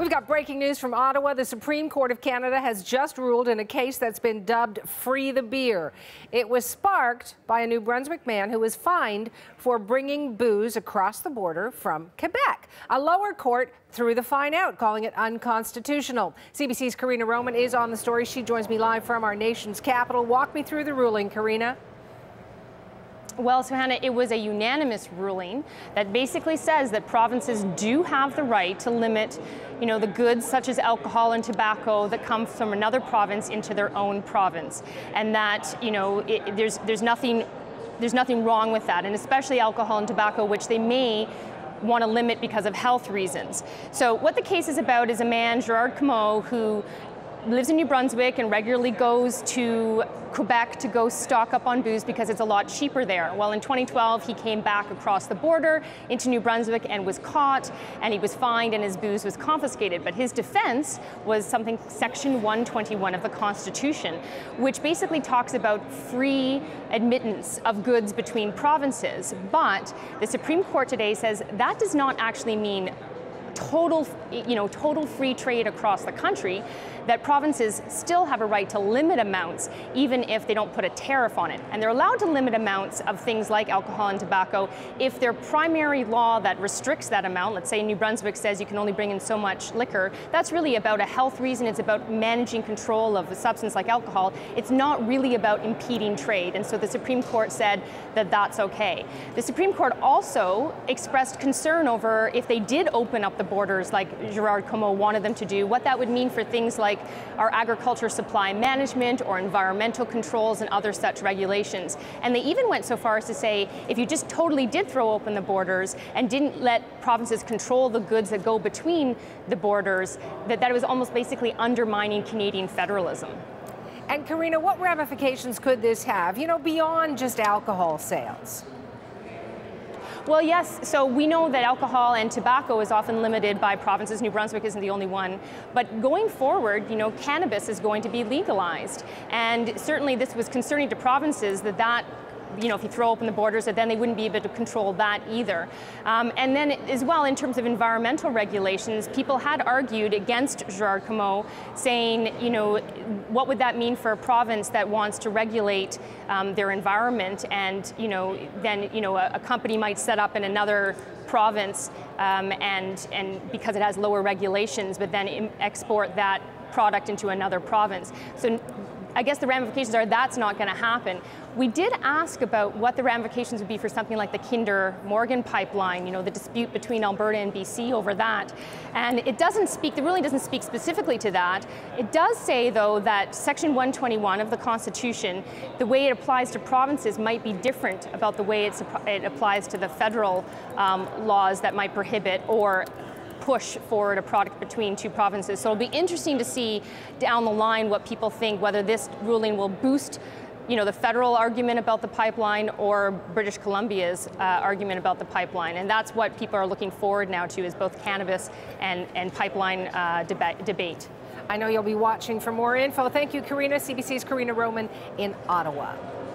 We've got breaking news from Ottawa. The Supreme Court of Canada has just ruled in a case that's been dubbed Free the Beer. It was sparked by a New Brunswick man who was fined for bringing booze across the border from Quebec. A lower court threw the fine out, calling it unconstitutional. CBC's Karina Roman is on the story. She joins me live from our nation's capital. Walk me through the ruling, Karina. Well, so Hannah, it was a unanimous ruling that basically says that provinces do have the right to limit, the goods such as alcohol and tobacco that come from another province into their own province, and that there's nothing wrong with that, and especially alcohol and tobacco, which they may want to limit because of health reasons. So what the case is about is a man, Gerard Comeau, who lives in New Brunswick and regularly goes to Quebec to go stock up on booze because it's a lot cheaper there. Well, in 2012, he came back across the border into New Brunswick and was caught, and he was fined and his booze was confiscated. But his defense was Section 121 of the Constitution, which basically talks about free admittance of goods between provinces. But the Supreme Court today says that does not actually mean total free trade across the country, that provinces still have a right to limit amounts even if they don't put a tariff on it. And they're allowed to limit amounts of things like alcohol and tobacco if their primary law that restricts that amount, let's say New Brunswick says you can only bring in so much liquor, that's really about a health reason. It's about managing control of a substance like alcohol. It's not really about impeding trade. And so the Supreme Court said that that's okay. The Supreme Court also expressed concern over if they did open up the borders like Gerard Comeau wanted them to do, what that would mean for things like our agriculture supply management or environmental controls and other such regulations. And they even went so far as to say if you just totally did throw open the borders and didn't let provinces control the goods that go between the borders, that it was almost basically undermining Canadian federalism. And Karina, what ramifications could this have, beyond just alcohol sales? Well, yes, so we know that alcohol and tobacco is often limited by provinces. New Brunswick isn't the only one. But going forward, cannabis is going to be legalized. And certainly this was concerning to provinces that if you throw open the borders, that then they wouldn't be able to control that either. And then as well, in terms of environmental regulations, people had argued against Gerard Comeau, saying, what would that mean for a province that wants to regulate their environment, and then a company might set up in another province and because it has lower regulations, but then export that product into another province. So I guess the ramifications are that's not going to happen. We did ask about what the ramifications would be for something like the Kinder Morgan pipeline, the dispute between Alberta and BC over that. And the ruling doesn't speak specifically to that. It does say, though, that Section 121 of the Constitution, the way it applies to provinces might be different about the way it applies to the federal laws that might prohibit or push forward a product between two provinces. So it'll be interesting to see down the line what people think, whether this ruling will boost the federal argument about the pipeline or British Columbia's argument about the pipeline. And that's what people are looking forward now to, is both cannabis and pipeline debate. I know you'll be watching for more info. Thank you, Karina. CBC's Karina Roman in Ottawa.